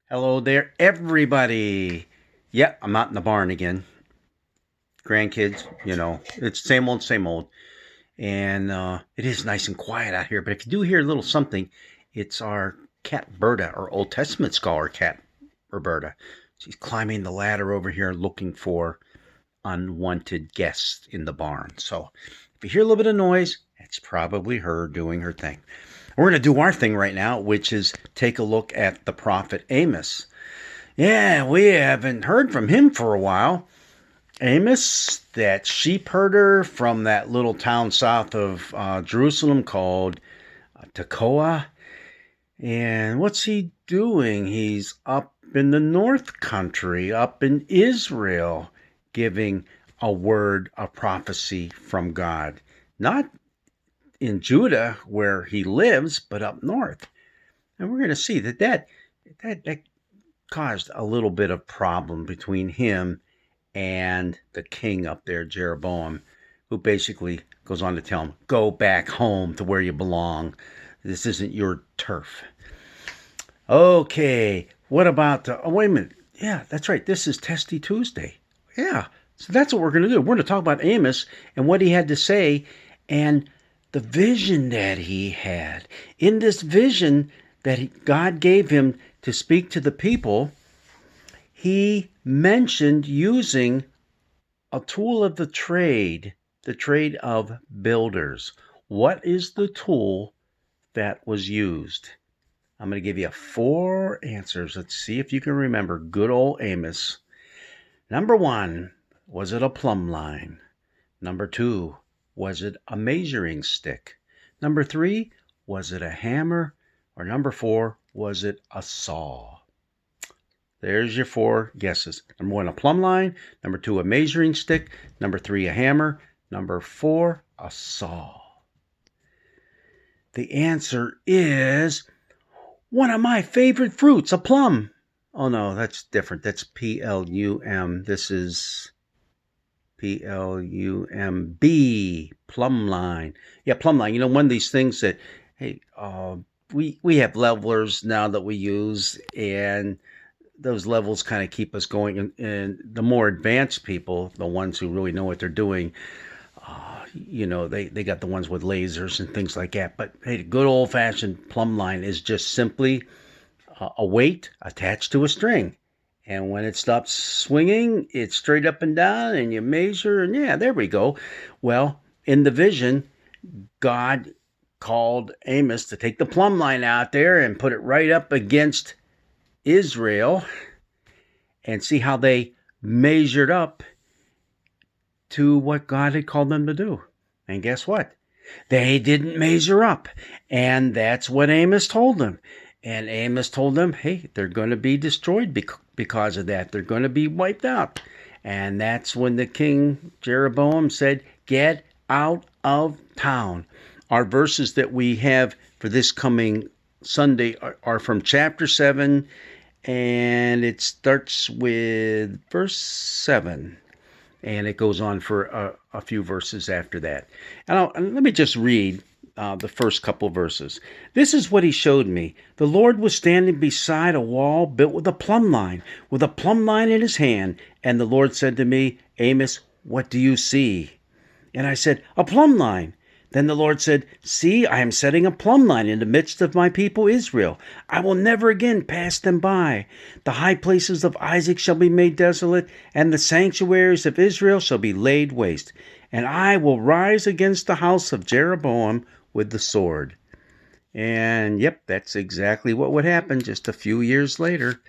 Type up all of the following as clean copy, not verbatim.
Hello there, everybody. Yeah, I'm not in the barn again. Grandkids, it's same old, same old. And it is nice and quiet out here. But if you do hear a little something, it's our cat Berta, our Old Testament scholar cat Roberta. She's climbing the ladder over here looking for unwanted guests in the barn. So if you hear a little bit of noise, it's probably her doing her thing. We're going to do our thing right now, which is take a look at the prophet Amos. Yeah, we haven't heard from him for a while. Amos, that sheep herder from that little town south of Jerusalem called Tekoa. And what's he doing? He's up in the north country, up in Israel, giving a word, a prophecy from God. Not in Judah where he lives, but up north. And we're going to see that caused a little bit of problem between him and the king up there, Jeroboam, who basically goes on to tell him, go back home to where you belong. This isn't your turf. Okay, what about, oh, wait a minute. Yeah, that's right. This is Testy Tuesday. Yeah, so that's what we're going to do. We're going to talk about Amos and what he had to say and the vision that he had. In this vision that God gave him to speak to the people, he mentioned using a tool of the trade of builders. What is the tool that was used? I'm going to give you 4 answers. Let's see if you can remember good old Amos. Number 1, was it a plumb line? Number 2, was it a measuring stick? Number 3, was it a hammer? Or number 4, was it a saw? There's your 4 guesses. Number 1, a plumb line. Number 2, a measuring stick. Number 3, a hammer. Number 4, a saw. The answer is one of my favorite fruits, a plum. Oh, no, that's different. That's P-L-U-M. This is P-L-U-M-B, plumb line. Yeah, plumb line. One of these things that, hey, we have levelers now that we use, and those levels kind of keep us going. And the more advanced people, the ones who really know what they're doing, they got the ones with lasers and things like that. But hey, the good old-fashioned plumb line is just simply a weight attached to a string. And when it stops swinging, it's straight up and down, and you measure, and yeah, there we go. Well, in the vision, God called Amos to take the plumb line out there and put it right up against Israel and see how they measured up to what God had called them to do. And guess what? They didn't measure up. And that's what Amos told them. And Amos told them, hey, they're going to be destroyed because of that. They're going to be wiped out. And that's when the king Jeroboam said, get out of town. Our verses that we have for this coming Sunday are from chapter 7, and it starts with verse 7. And it goes on for a few verses after that. And let me just read the first couple verses. This is what he showed me. The Lord was standing beside a wall built with a plumb line in his hand. And the Lord said to me, Amos, what do you see? And I said, a plumb line. Then the Lord said, see, I am setting a plumb line in the midst of my people Israel. I will never again pass them by. The high places of Isaac shall be made desolate, and the sanctuaries of Israel shall be laid waste. And I will rise against the house of Jeroboam with the sword. And yep, that's exactly what would happen just a few years later.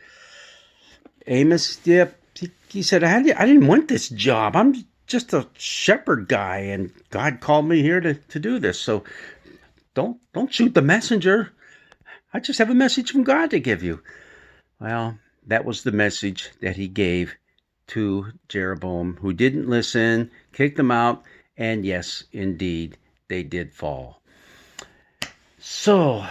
Amos, yep, he said, I didn't want this job. I'm just a shepherd guy, and God called me here to do this. So don't shoot the messenger. I just have a message from God to give you. Well, that was the message that he gave to Jeroboam, who didn't listen, kicked them out, and yes, indeed, they did fall. So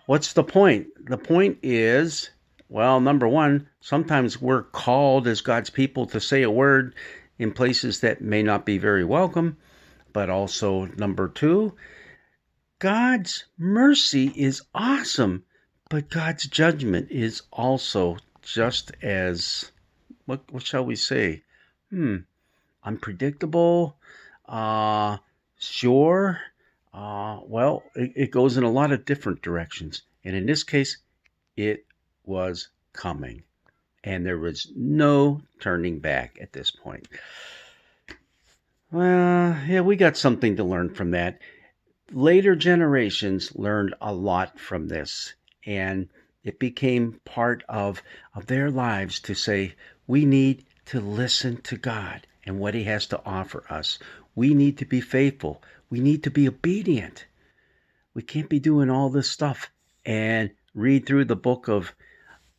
what's the point? The point is, well, number 1, sometimes we're called as God's people to say a word in places that may not be very welcome. But also, number 2, God's mercy is awesome, but God's judgment is also just as, what shall we say? Unpredictable, sure. Well, it goes in a lot of different directions. And in this case, it was coming. And there was no turning back at this point. Well, yeah, we got something to learn from that. Later generations learned a lot from this, and it became part of their lives to say, we need to listen to God and what he has to offer us. We need to be faithful. We need to be obedient. We can't be doing all this stuff and read through the book of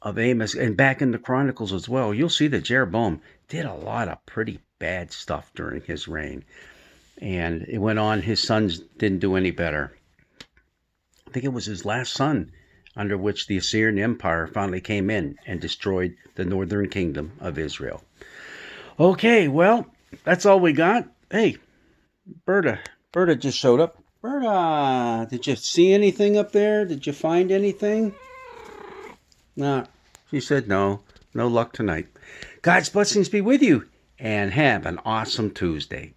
Amos and back in the Chronicles as well. You'll see that Jeroboam did a lot of pretty bad stuff during his reign. And it went on, his sons didn't do any better. I think it was his last son under which the Assyrian Empire finally came in and destroyed the northern kingdom of Israel. Okay, well, that's all we got. Hey, Berta just showed up. Berta, did you see anything up there? Did you find anything? No. She said no. No luck tonight. God's blessings be with you, and have an awesome Tuesday.